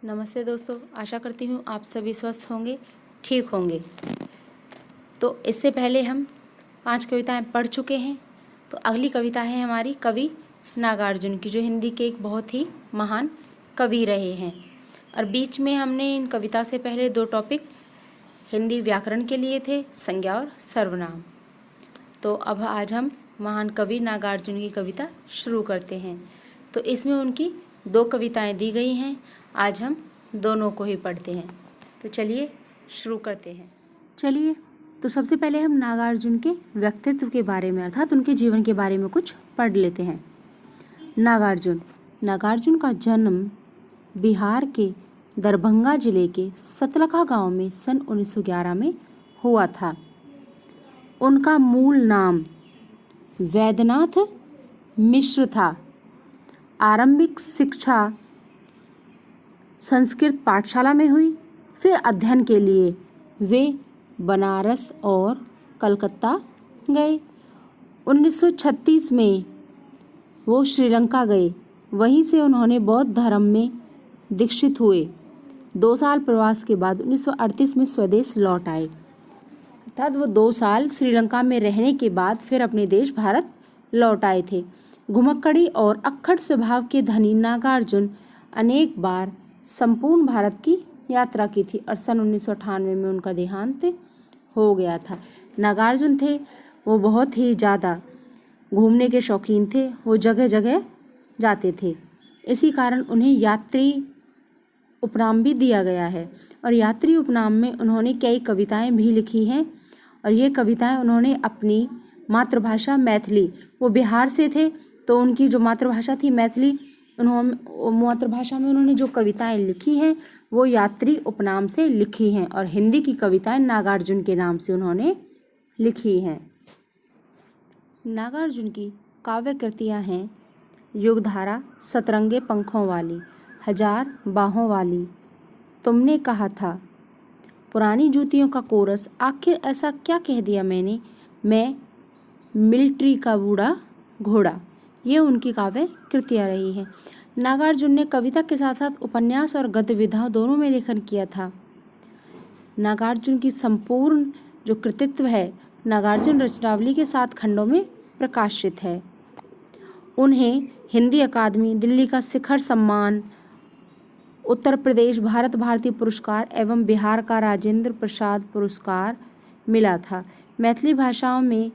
नमस्ते दोस्तों, आशा करती हूँ आप सभी स्वस्थ होंगे, ठीक होंगे। तो इससे पहले हम 5 कविताएं पढ़ चुके हैं। तो अगली कविता है हमारी कवि नागार्जुन की, जो हिंदी के एक बहुत ही महान कवि रहे हैं। और बीच में हमने इन कविता से पहले 2 टॉपिक हिंदी व्याकरण के लिए थे, संज्ञा और सर्वनाम। तो अब आज हम महान कवि नागार्जुन की कविता शुरू करते हैं। तो इसमें उनकी 2 कविताएं दी गई हैं। आज हम दोनों को ही पढ़ते हैं। तो चलिए शुरू करते हैं। तो सबसे पहले हम नागार्जुन के व्यक्तित्व के बारे में अर्थात उनके जीवन के बारे में कुछ पढ़ लेते हैं। नागार्जुन का जन्म बिहार के दरभंगा जिले के सतलखा गांव में सन 1911 में हुआ था। उनका मूल नाम वैद्यनाथ मिश्र था। आरंभिक शिक्षा संस्कृत पाठशाला में हुई। फिर अध्ययन के लिए वे बनारस और कलकत्ता गए। 1936 में वो श्रीलंका गए। वहीं से उन्होंने बौद्ध धर्म में दीक्षित हुए। 2 साल प्रवास के बाद 1938 में स्वदेश लौट आए। अर्थात वो 2 साल श्रीलंका में रहने के बाद फिर अपने देश भारत लौट आए थे। घुमक्कड़ी और अक्खड़ स्वभाव के धनी नागार्जुन अनेक बार संपूर्ण भारत की यात्रा की थी और सन 1998 में उनका देहांत हो गया था। नागार्जुन थे वो बहुत ही ज़्यादा घूमने के शौकीन थे। वो जगह जगह जाते थे। इसी कारण उन्हें यात्री उपनाम भी दिया गया है। और यात्री उपनाम में उन्होंने कई कविताएं भी लिखी हैं। और ये कविताएं उन्होंने अपनी मातृभाषा मैथिली, वो बिहार से थे तो उनकी जो मातृभाषा थी मैथिली, मातृभाषा में उन्होंने जो कविताएं लिखी हैं वो यात्री उपनाम से लिखी हैं। और हिंदी की कविताएं नागार्जुन के नाम से उन्होंने लिखी हैं। नागार्जुन की काव्य कृतियाँ हैं युगधारा, सतरंगे पंखों वाली, हजार बाहों वाली, तुमने कहा था, पुरानी जूतियों का कोरस, आखिर ऐसा क्या कह दिया मैंने, मैं मिलिट्री का बूढ़ा घोड़ा। ये उनकी काव्य कृतियाँ रही हैं। नागार्जुन ने कविता के साथ साथ उपन्यास और गद्य विधाओं दोनों में लेखन किया था। नागार्जुन की संपूर्ण जो कृतित्व है नागार्जुन रचनावली के 7 खंडों में प्रकाशित है। उन्हें हिंदी अकादमी, दिल्ली का शिखर सम्मान, उत्तर प्रदेश भारत भारती पुरस्कार एवं बिहार का राजेंद्र प्रसाद पुरस्कार मिला था। मैथिली भाषाओं में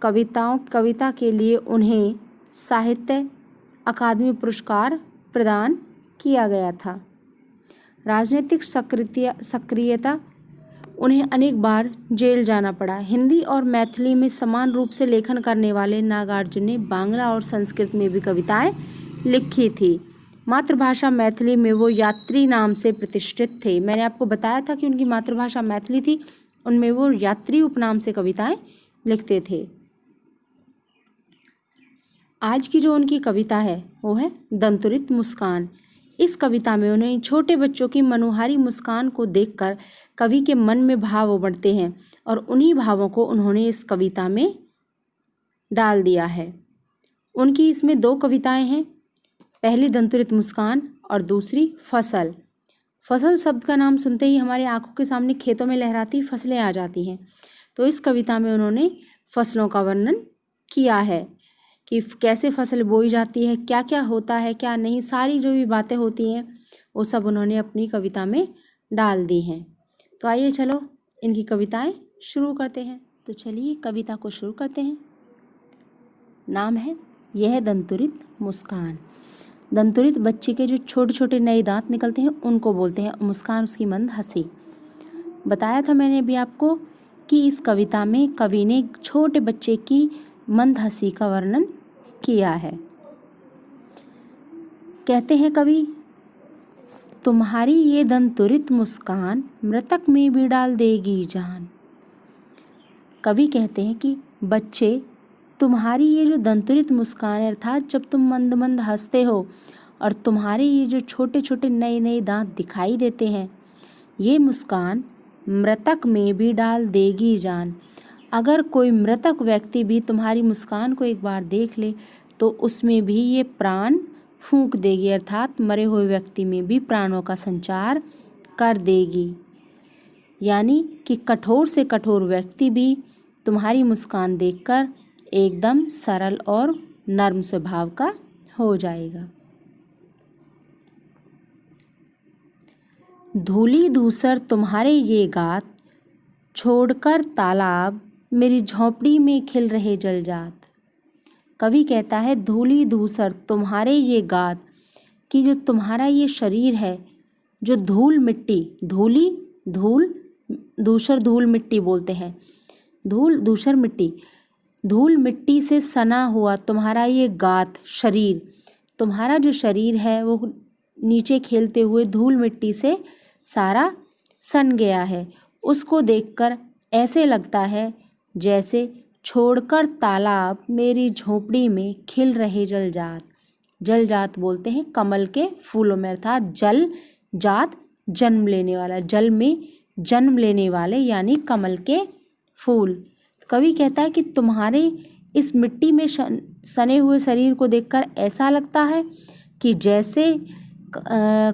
कविता के लिए उन्हें साहित्य अकादमी पुरस्कार प्रदान किया गया था। राजनीतिक सक्रियता, उन्हें अनेक बार जेल जाना पड़ा। हिंदी और मैथिली में समान रूप से लेखन करने वाले नागार्जुन ने बांग्ला और संस्कृत में भी कविताएं लिखी थी। मातृभाषा मैथिली में वो यात्री नाम से प्रतिष्ठित थे। मैंने आपको बताया था कि उनकी मातृभाषा मैथिली थी, उनमें वो यात्री उपनाम से कविताएं लिखते थे। आज की जो उनकी कविता है वो है दंतुरित मुस्कान। इस कविता में उन्हें छोटे बच्चों की मनोहारी मुस्कान को देखकर कवि के मन में भाव उमड़ते हैं और उन्हीं भावों को उन्होंने इस कविता में डाल दिया है। उनकी इसमें 2 कविताएं हैं, पहली दंतुरित मुस्कान और दूसरी फसल। फसल शब्द का नाम सुनते ही हमारे आंखों के सामने खेतों में लहराती फसलें आ जाती हैं। तो इस कविता में उन्होंने फसलों का वर्णन किया है कि कैसे फसल बोई जाती है, क्या क्या होता है, क्या नहीं, सारी जो भी बातें होती हैं वो सब उन्होंने अपनी कविता में डाल दी हैं। तो आइए चलो इनकी कविताएं शुरू करते हैं। तो चलिए कविता को शुरू करते हैं। नाम है यह दंतुरित मुस्कान। दंतुरित बच्चे के जो छोटे छोटे नए दांत निकलते हैं उनको बोलते हैं मुस्कान, उसकी मंद हंसी। बताया था मैंने अभी आपको कि इस कविता में कवि ने छोटे बच्चे की मंद हंसी का वर्णन किया है। कहते हैं कवि, तुम्हारी ये दंतुरित मुस्कान मृतक में भी डाल देगी जान। कवि कहते हैं कि बच्चे, तुम्हारी ये जो दंतुरित मुस्कान है, अर्थात जब तुम मंद मंद हंसते हो और तुम्हारे ये जो छोटे छोटे नए नए दांत दिखाई देते हैं, ये मुस्कान मृतक में भी डाल देगी जान। अगर कोई मृतक व्यक्ति भी तुम्हारी मुस्कान को एक बार देख ले तो उसमें भी ये प्राण फूंक देगी, अर्थात मरे हुए व्यक्ति में भी प्राणों का संचार कर देगी। यानी कि कठोर से कठोर व्यक्ति भी तुम्हारी मुस्कान देखकर एकदम सरल और नर्म स्वभाव का हो जाएगा। धूली धूसर तुम्हारे ये गात, छोड़कर तालाब मेरी झोंपड़ी में खिल रहे जलजात। कवि कहता है धूली धूसर तुम्हारे ये गात, कि जो तुम्हारा ये शरीर है, जो धूल मिट्टी, धूली धूल धूसर धूल मिट्टी बोलते हैं, धूल धूसर मिट्टी, धूल मिट्टी से सना हुआ तुम्हारा ये गात शरीर, तुम्हारा जो शरीर है वो नीचे खेलते हुए धूल मिट्टी से सारा सन गया है। उसको देखकर ऐसे लगता है जैसे छोड़कर तालाब मेरी झोंपड़ी में खिल रहे जलजात। जलजात बोलते हैं कमल के फूलों में, अर्थात जल जात जन्म लेने वाला, जल में जन्म लेने वाले यानी कमल के फूल। कवि कहता है कि तुम्हारे इस मिट्टी में सने हुए शरीर को देखकर ऐसा लगता है कि जैसे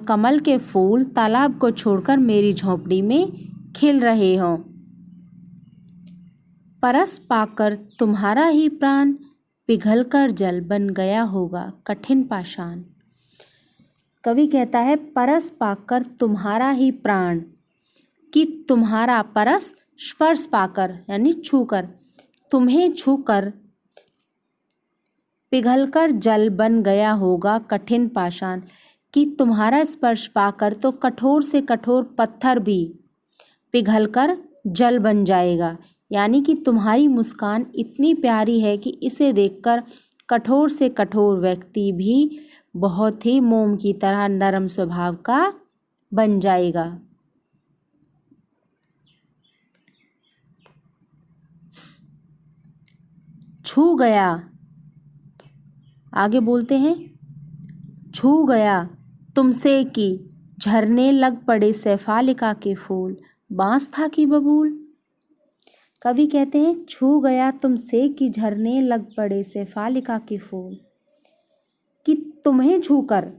कमल के फूल तालाब को छोड़कर मेरी झोंपड़ी में खिल रहे हों। परस पाकर तुम्हारा ही प्राण, पिघलकर जल बन गया होगा कठिन पाषाण। कवि कहता है परस पाकर तुम्हारा ही प्राण, कि तुम्हारा परस स्पर्श पाकर यानी छूकर, तुम्हें छूकर पिघलकर जल बन गया होगा कठिन पाषाण, कि तुम्हारा स्पर्श पाकर तो कठोर से कठोर पत्थर भी पिघलकर जल बन जाएगा। यानी कि तुम्हारी मुस्कान इतनी प्यारी है कि इसे देखकर कठोर से कठोर व्यक्ति भी बहुत ही मोम की तरह नरम स्वभाव का बन जाएगा। छू गया, आगे बोलते हैं छू गया तुमसे कि झरने लग पड़े सैफालिका के फूल, बांस था कि बबूल। कवि कहते हैं छू गया तुमसे कि झरने लग पड़े सैफालिका के फूल, कि तुम्हें छूकर,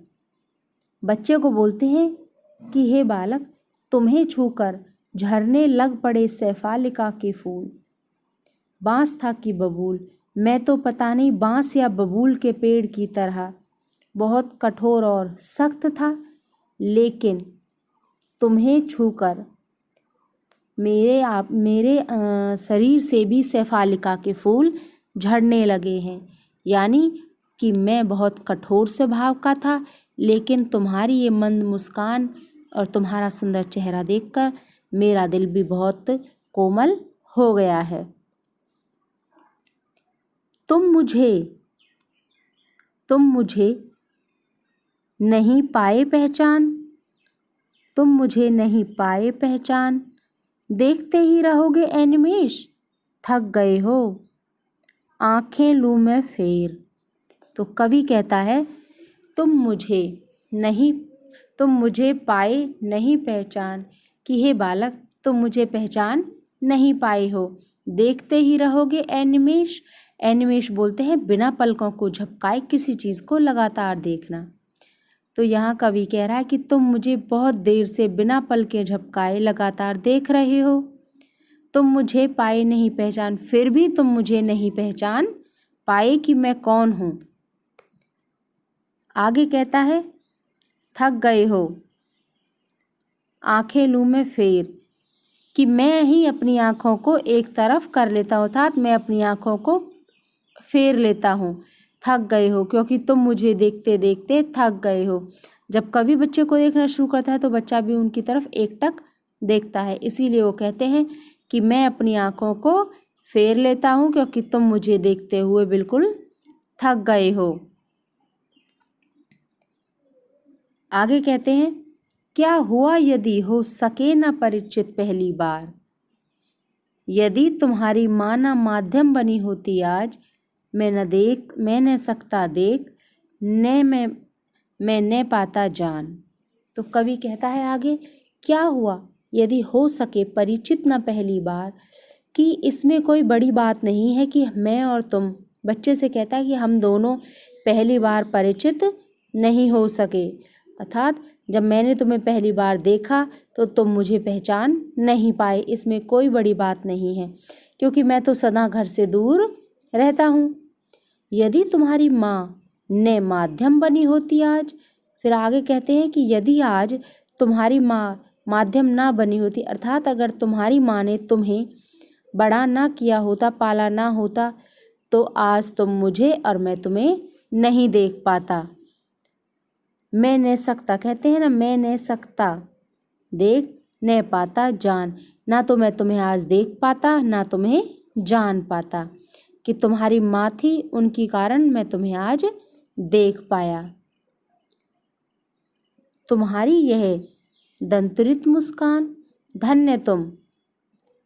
बच्चे को बोलते हैं कि हे बालक तुम्हें छूकर झरने लग पड़े सैफालिका के फूल, बांस था कि बबूल। मैं तो पता नहीं बांस या बबूल के पेड़ की तरह बहुत कठोर और सख्त था, लेकिन तुम्हें छूकर मेरे शरीर से भी सैफालिका के फूल झड़ने लगे हैं। यानी कि मैं बहुत कठोर स्वभाव का था, लेकिन तुम्हारी ये मंद मुस्कान और तुम्हारा सुंदर चेहरा देखकर मेरा दिल भी बहुत कोमल हो गया है। तुम मुझे नहीं पाए पहचान, तुम मुझे नहीं पाए पहचान, देखते ही रहोगे ऐ निमेष, थक गए हो आंखें लूं मैं फेर। तो कवि कहता है तुम मुझे पाए नहीं पहचान, कि हे बालक तुम मुझे पहचान नहीं पाए हो, देखते ही रहोगे ऐ निमेष। ऐ निमेष बोलते हैं बिना पलकों को झपकाए किसी चीज़ को लगातार देखना। तो यहाँ कवि कह रहा है कि तुम मुझे बहुत देर से बिना पलके झपकाए लगातार देख रहे हो, तुम मुझे पाए नहीं पहचान, फिर भी तुम मुझे नहीं पहचान पाए कि मैं कौन हूँ। आगे कहता है थक गए हो आंखें लूं मैं फेर, कि मैं ही अपनी आँखों को एक तरफ कर लेता हूँ, अर्थात मैं अपनी आँखों को फेर लेता हूँ। थक गए हो क्योंकि तुम मुझे देखते देखते थक गए हो। जब कवि बच्चे को देखना शुरू करता है तो बच्चा भी उनकी तरफ एकटक देखता है, इसीलिए वो कहते हैं कि मैं अपनी आँखों को फेर लेता हूँ क्योंकि तुम मुझे देखते हुए बिल्कुल थक गए हो। आगे कहते हैं क्या हुआ यदि हो सके न परिचित पहली बार, यदि तुम्हारी माँ न माध्यम बनी होती आज, मैं न सकता देख मैं न पाता जान। तो कवि कहता है आगे क्या हुआ यदि हो सके परिचित न पहली बार, कि इसमें कोई बड़ी बात नहीं है कि मैं और तुम, बच्चे से कहता है कि हम दोनों पहली बार परिचित नहीं हो सके। अर्थात जब मैंने तुम्हें पहली बार देखा तो तुम मुझे पहचान नहीं पाए। इसमें कोई बड़ी बात नहीं है, क्योंकि मैं तो सदा घर से दूर रहता हूँ। यदि तुम्हारी माँ ने माध्यम बनी होती आज, फिर आगे कहते हैं कि यदि आज तुम्हारी माँ माध्यम ना बनी होती, अर्थात अगर तुम्हारी माँ ने तुम्हें बड़ा ना किया होता, पाला ना होता, तो आज तुम मुझे और मैं तुम्हें नहीं देख पाता। मैं न सकता, कहते हैं ना, मैं न सकता, देख न पाता जान, ना तो मैं तुम्हें आज देख पाता ना तुम्हें जान पाता। कि तुम्हारी माँ थी, उनकी कारण मैं तुम्हें आज देख पाया। तुम्हारी यह दंतुरित मुस्कान, धन्य तुम,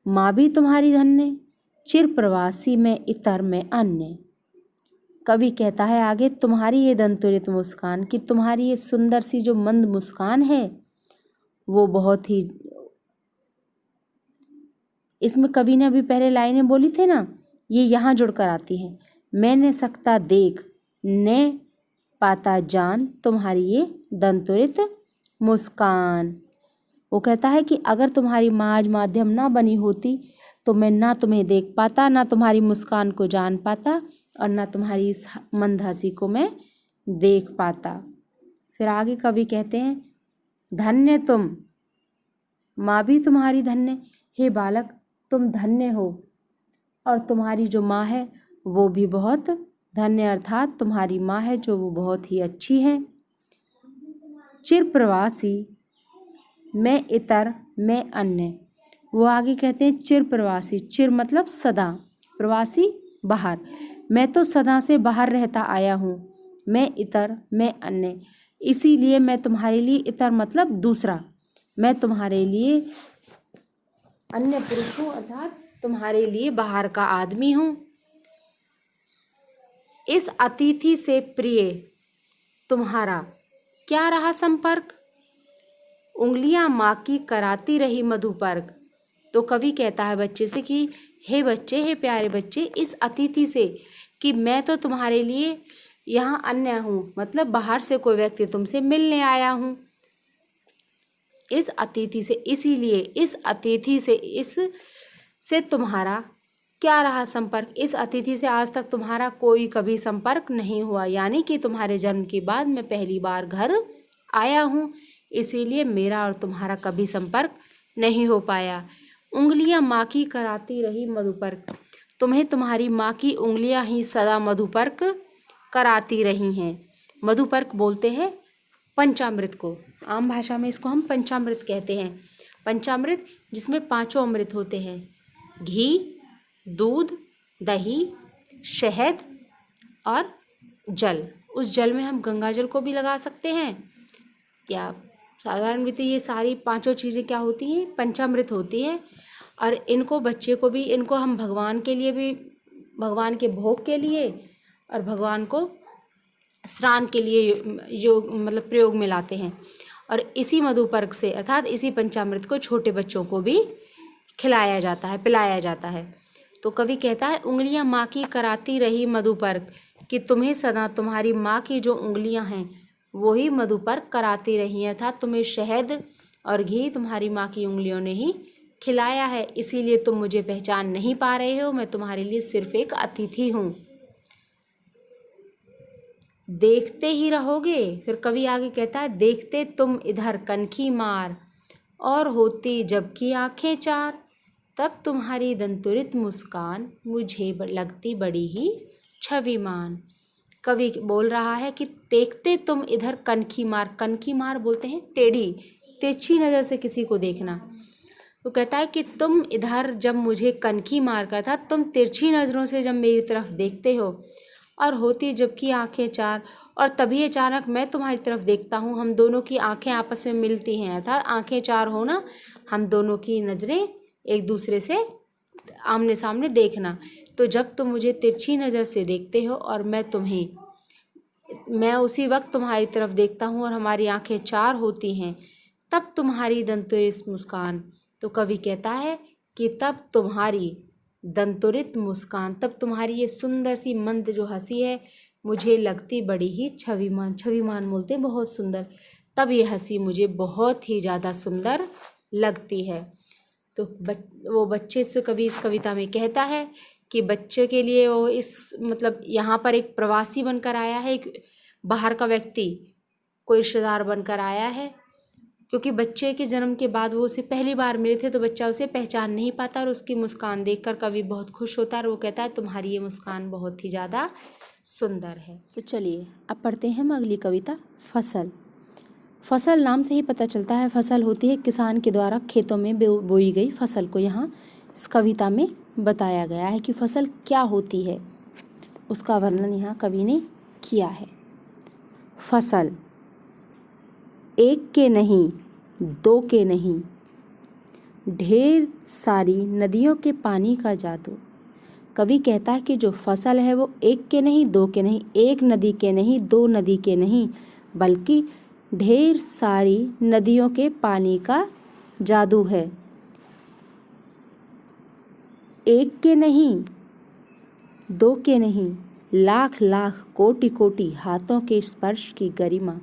माँ भी तुम्हारी धन्य, चिर प्रवासी में इतर में अन्य। कवि कहता है आगे, तुम्हारी ये दंतुरित मुस्कान, कि तुम्हारी ये सुंदर सी जो मंद मुस्कान है वो बहुत ही, इसमें कवि ने अभी पहले लाइनें बोली थे ना, ये यहाँ जुड़कर आती हैं। मैं न सकता देख न पाता जान, तुम्हारी ये दंतुरित मुस्कान। वो कहता है कि अगर तुम्हारी माँ आज माध्यम ना बनी होती तो मैं ना तुम्हें देख पाता, ना तुम्हारी मुस्कान को जान पाता, और ना तुम्हारी इस मंद हंसी को मैं देख पाता। फिर आगे कवि कहते हैं, धन्य तुम, माँ भी तुम्हारी धन्य। हे बालक, तुम धन्य हो, और तुम्हारी जो माँ है वो भी बहुत धन्य, अर्थात तुम्हारी माँ है जो वो बहुत ही अच्छी है। चिर प्रवासी मैं इतर मैं अन्य। वो आगे कहते हैं चिर प्रवासी, चिर मतलब सदा, प्रवासी बाहर, मैं तो सदा से बाहर रहता आया हूँ। मैं इतर मैं अन्य, इसीलिए मैं तुम्हारे लिए, इतर मतलब दूसरा, मैं तुम्हारे लिए अन्य पुरुष हूँ, अर्थात तुम्हारे लिए बाहर का आदमी हूँ। इस अतिथि से प्रिय तुम्हारा क्या रहा संपर्क, उंगलियां माँ की कराती रही मधुपर्क। तो कवि कहता है बच्चे से कि हे बच्चे, हे प्यारे बच्चे, इस अतिथि से, कि मैं तो तुम्हारे लिए यहाँ अन्य हूँ, मतलब बाहर से कोई व्यक्ति तुमसे मिलने आया हूँ। इस अतिथि से, इसीलिए इस अतिथि से, इस से तुम्हारा क्या रहा संपर्क, इस अतिथि से आज तक तुम्हारा कोई कभी संपर्क नहीं हुआ, यानी कि तुम्हारे जन्म के बाद मैं पहली बार घर आया हूँ, इसीलिए मेरा और तुम्हारा कभी संपर्क नहीं हो पाया। उंगलियां माँ की कराती रही मधुपर्क, तुम्हें तुम्हारी माँ की उंगलियां ही सदा मधुपर्क कराती रही हैं। मधुपर्क बोलते हैं पंचामृत को, आम भाषा में इसको हम पंचामृत कहते हैं। पंचामृत जिसमें पांचों अमृत होते हैं, घी, दूध, दही, शहद और जल। उस जल में हम गंगा जल को भी लगा सकते हैं, या साधारण भी तो ये सारी पांचों चीज़ें क्या होती हैं, पंचामृत होती हैं। और इनको बच्चे को भी, इनको हम भगवान के लिए भी, भगवान के भोग के लिए और भगवान को स्नान के लिए योग मतलब प्रयोग में लाते हैं। और इसी मधुपर्क से, अर्थात इसी पंचामृत को छोटे बच्चों को भी खिलाया जाता है, पिलाया जाता है। तो कवि कहता है, उंगलियां माँ की कराती रही मधुपर्क, कि तुम्हें सदा तुम्हारी माँ की जो उंगलियां हैं वो ही मधुपर्क कराती रही हैं, अर्थात तुम्हें शहद और घी तुम्हारी माँ की उंगलियों ने ही खिलाया है, इसीलिए तुम मुझे पहचान नहीं पा रहे हो, मैं तुम्हारे लिए सिर्फ एक अतिथि हूँ। देखते ही रहोगे, फिर कवि आगे कहता है, देखते तुम इधर कनखी मार, और होती जबकि आंखें चार, तब तुम्हारी दंतुरित मुस्कान मुझे लगती बड़ी ही छविमान। कवि बोल रहा है कि देखते तुम इधर कनखी मार, कनखी मार बोलते हैं टेढ़ी, तिरछी नज़र से किसी को देखना। तो कहता है कि तुम इधर जब मुझे कनखी मार कर था, तुम तिरछी नज़रों से जब मेरी तरफ देखते हो, और होती जबकि आंखें चार, और तभी अचानक मैं तुम्हारी तरफ देखता हूँ, हम दोनों की आंखें आपस में मिलती हैं, अर्थात आंखें चार होना, हम दोनों की नज़रें एक दूसरे से आमने सामने देखना। तो जब तुम मुझे तिरछी नज़र से देखते हो और मैं उसी वक्त तुम्हारी तरफ देखता हूँ और हमारी आंखें चार होती हैं, तब तुम्हारी दंतुरित मुस्कान। तो कवि कहता है कि तब तुम्हारी दंतुरित मुस्कान, तब तुम्हारी ये सुंदर सी मंद जो हंसी है मुझे लगती बड़ी ही छविमान। छविमान बोलते हैं बहुत सुंदर। तब ये हंसी मुझे बहुत ही ज़्यादा सुंदर लगती है। तो वो बच्चे से कवि इस कविता में कहता है कि बच्चे के लिए वो इस मतलब यहाँ पर एक प्रवासी बनकर आया है, एक बाहर का व्यक्ति, कोई रिश्तेदार बनकर आया है, क्योंकि बच्चे के जन्म के बाद वो उसे पहली बार मिले थे तो बच्चा उसे पहचान नहीं पाता और उसकी मुस्कान देखकर कवि बहुत खुश होता है और वो कहता है तुम्हारी ये मुस्कान बहुत ही ज़्यादा सुंदर है। तो चलिए अब पढ़ते हैं हम अगली कविता, फसल। फसल नाम से ही पता चलता है फसल होती है किसान के द्वारा खेतों में बोई गई फसल को यहाँ इस कविता में बताया गया है कि फसल क्या होती है, उसका वर्णन यहाँ कवि ने किया है। फसल एक के नहीं, दो के नहीं, ढेर सारी नदियों के पानी का जादू। कवि कहता है कि जो फसल है वो एक के नहीं, दो के नहीं, एक नदी के नहीं, दो नदी के नहीं, बल्कि ढेर सारी नदियों के पानी का जादू है। एक के नहीं, दो के नहीं, लाख लाख कोटि कोटि हाथों के स्पर्श की गरिमा।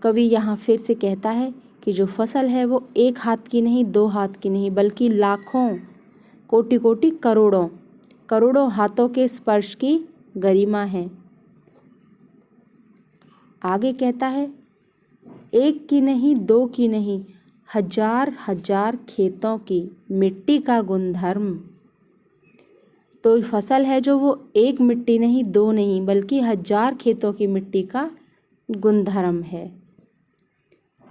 कवि यहाँ फिर से कहता है कि जो फसल है वो एक हाथ की नहीं, दो हाथ की नहीं, बल्कि लाखों, कोटि कोटि, करोड़ों करोड़ों हाथों के स्पर्श की गरिमा है। आगे कहता है एक की नहीं, दो की नहीं, हजार हजार खेतों की मिट्टी का गुणधर्म। तो फसल है जो वो एक मिट्टी नहीं, दो नहीं, बल्कि हजार खेतों की मिट्टी का गुणधर्म है।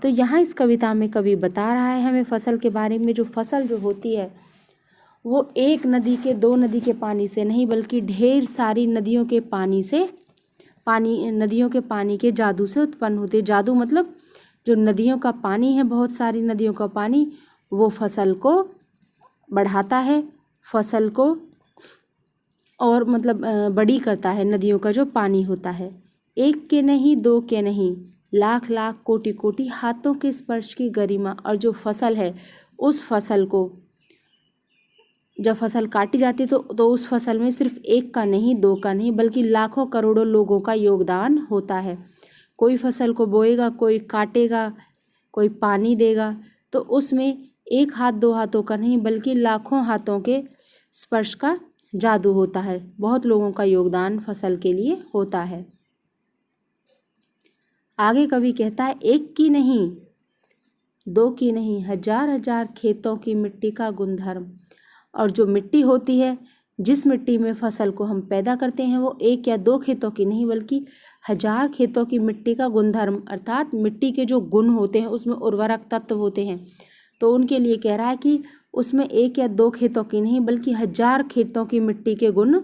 तो यहाँ इस कविता में कवि बता रहा है हमें फसल के बारे में। जो फसल जो होती है वो एक नदी के, दो नदी के पानी से नहीं, बल्कि ढेर सारी नदियों के पानी से, नदियों के पानी के जादू से उत्पन्न होती है। जादू मतलब जो नदियों का पानी है, बहुत सारी नदियों का पानी, वो फसल को बढ़ाता है, फसल को और मतलब बड़ी करता है। नदियों का जो पानी होता है, एक के नहीं, दो के नहीं, लाख लाख कोटि कोटि हाथों के स्पर्श की गरिमा। और जो फसल है उस फसल को जब फसल काटी जाती है तो उस फसल में सिर्फ एक का नहीं, दो का नहीं, बल्कि लाखों करोड़ों लोगों का योगदान होता है। कोई फसल को बोएगा, कोई काटेगा, कोई पानी देगा, तो उसमें एक हाथ, दो हाथों का नहीं, बल्कि लाखों हाथों के स्पर्श का जादू होता है। बहुत लोगों का योगदान फसल के लिए होता है। आगे कवि कहता है एक की नहीं, दो की नहीं, हजार हजार खेतों की मिट्टी का गुणधर्म। और जो मिट्टी होती है, जिस मिट्टी में फसल को हम पैदा करते हैं, वो एक या दो खेतों की नहीं, बल्कि हजार खेतों की मिट्टी का गुणधर्म, अर्थात मिट्टी के जो गुण होते हैं उसमें उर्वरक तत्व होते हैं। तो उनके लिए कह रहा है कि उसमें एक या दो खेतों की नहीं, बल्कि हजार खेतों की मिट्टी के गुण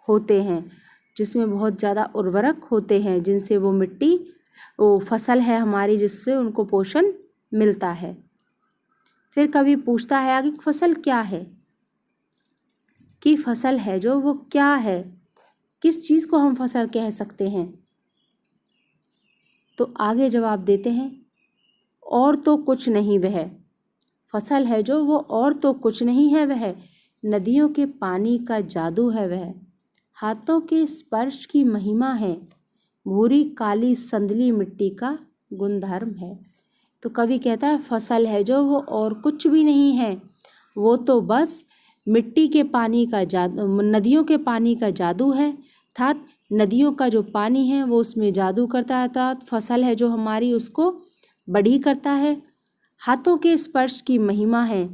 होते हैं, जिसमें बहुत ज़्यादा उर्वरक होते हैं, जिनसे वो मिट्टी, वो फसल है हमारी, जिससे उनको पोषण मिलता है। फिर कवि पूछता है आगे फसल क्या है, कि फसल है जो वो क्या है, किस चीज़ को हम फसल कह सकते हैं। तो आगे जवाब देते हैं और तो कुछ नहीं वह, फसल है जो वो और तो कुछ नहीं है वह, नदियों के पानी का जादू है वह, हाथों के स्पर्श की महिमा है, भूरी काली संदली मिट्टी का गुणधर्म है। तो कवि कहता है फसल है जो वो और कुछ भी नहीं है, वो तो बस मिट्टी के पानी का जादू, नदियों के पानी का जादू है। अर्थात नदियों का जो पानी है वो उसमें जादू करता है, अर्थात फसल है जो हमारी उसको बड़ी करता है। हाथों के स्पर्श की महिमा है,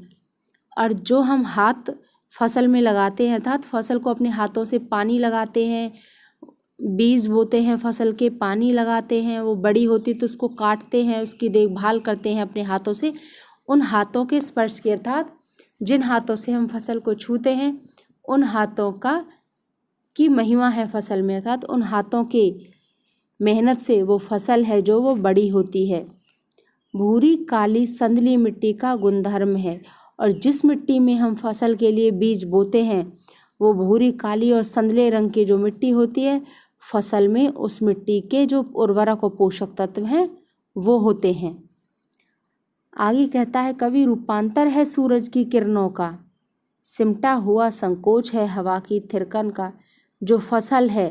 और जो हम हाथ फसल में लगाते हैं, अर्थात फसल को अपने हाथों से पानी लगाते हैं, बीज बोते हैं, फसल के पानी लगाते हैं, वो बड़ी होती तो उसको काटते हैं, उसकी देखभाल करते हैं अपने हाथों से। उन हाथों के स्पर्श की, अर्थात जिन हाथों से हम फसल को छूते हैं, उन हाथों की महिमा है फसल में, अर्थात उन हाथों के मेहनत से वो फसल है जो वो बड़ी होती है। भूरी काली संदली मिट्टी का गुणधर्म है, और जिस मिट्टी में हम फसल के लिए बीज बोते हैं वो भूरी काली और संदले रंग की जो मिट्टी होती है, फसल में उस मिट्टी के जो उर्वरक और पोषक तत्व हैं वो होते हैं। आगे कहता है कवि रूपांतर है सूरज की किरणों का, सिमटा हुआ संकोच है हवा की थिरकन का। जो फसल है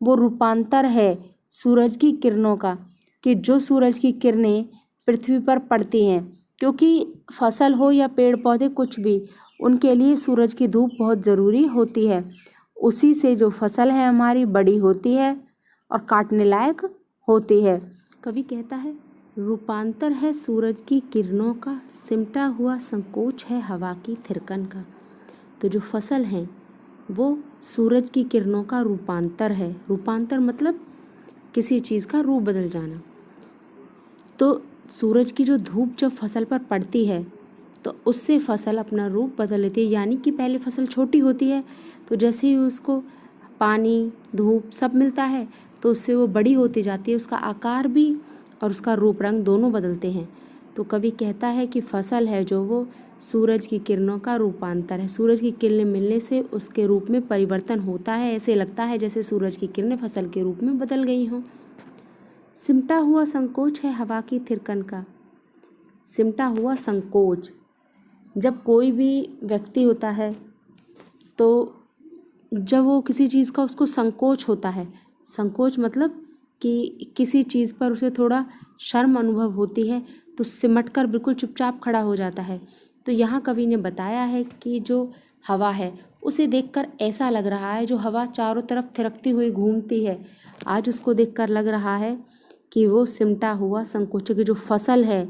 वो रूपांतर है सूरज की किरणों का, कि जो सूरज की किरणें पृथ्वी पर पड़ती हैं, क्योंकि फसल हो या पेड़ पौधे कुछ भी, उनके लिए सूरज की धूप बहुत ज़रूरी होती है। उसी से जो फसल है हमारी बड़ी होती है और काटने लायक होती है। कवि कहता है, रूपांतर है सूरज की किरणों का, सिमटा हुआ संकोच है हवा की थिरकन का। तो जो फसल है वो सूरज की किरणों का रूपांतर है। रूपांतर मतलब किसी चीज़ का रूप बदल जाना। तो सूरज की जो धूप जब फसल पर पड़ती है तो उससे फसल अपना रूप बदल लेती है। यानी कि पहले फसल छोटी होती है, तो जैसे ही उसको पानी, धूप सब मिलता है तो उससे वो बड़ी होती जाती है, उसका आकार भी और उसका रूप रंग दोनों बदलते हैं। तो कवि कहता है कि फसल है जो वो सूरज की किरणों का रूपांतर है। सूरज की किरणें मिलने से उसके रूप में परिवर्तन होता है। ऐसे लगता है जैसे सूरज की किरणें फसल के रूप में बदल गई हों। सिमटा हुआ संकोच है हवा की थिरकन का। सिमटा हुआ संकोच, जब कोई भी व्यक्ति होता है तो जब वो किसी चीज़ का उसको संकोच होता है, संकोच मतलब कि किसी चीज़ पर उसे थोड़ा शर्म अनुभव होती है तो सिमट कर बिल्कुल चुपचाप खड़ा हो जाता है। तो यहाँ कवि ने बताया है कि जो हवा है उसे देखकर ऐसा लग रहा है, जो हवा चारों तरफ थिरकती हुई घूमती है, आज उसको देखकर लग रहा है कि वो सिमटा हुआ संकोच की जो फसल है,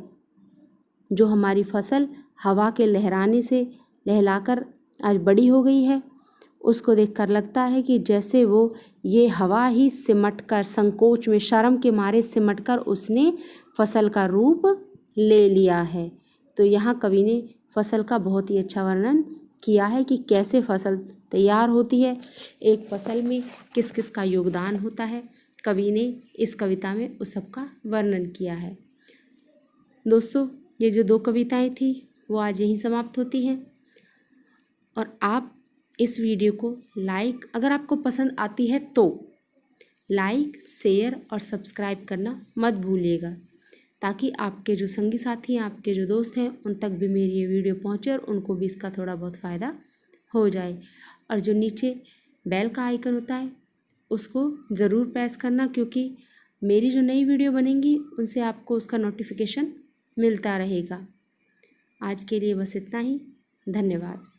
जो हमारी फसल हवा के लहराने से लहलाकर आज बड़ी हो गई है, उसको देखकर लगता है कि जैसे वो ये हवा ही सिमटकर संकोच में शर्म के मारे सिमटकर उसने फसल का रूप ले लिया है। तो यहाँ कवि ने फसल का बहुत ही अच्छा वर्णन किया है कि कैसे फसल तैयार होती है, एक फसल में किस किस का योगदान होता है। कवि ने इस कविता में उस सब का वर्णन किया है। दोस्तों, ये जो 2 कविताएं थी वो आज यहीं समाप्त होती हैं। और आप इस वीडियो को लाइक, अगर आपको पसंद आती है तो लाइक, शेयर और सब्सक्राइब करना मत भूलिएगा, ताकि आपके जो संगी साथी हैं, आपके जो दोस्त हैं, उन तक भी मेरी ये वीडियो पहुंचे और उनको भी इसका थोड़ा बहुत फ़ायदा हो जाए। और जो नीचे बेल का आइकन होता है उसको ज़रूर प्रेस करना, क्योंकि मेरी जो नई वीडियो बनेंगी उनसे आपको उसका नोटिफिकेशन मिलता रहेगा। आज के लिए बस इतना ही। धन्यवाद।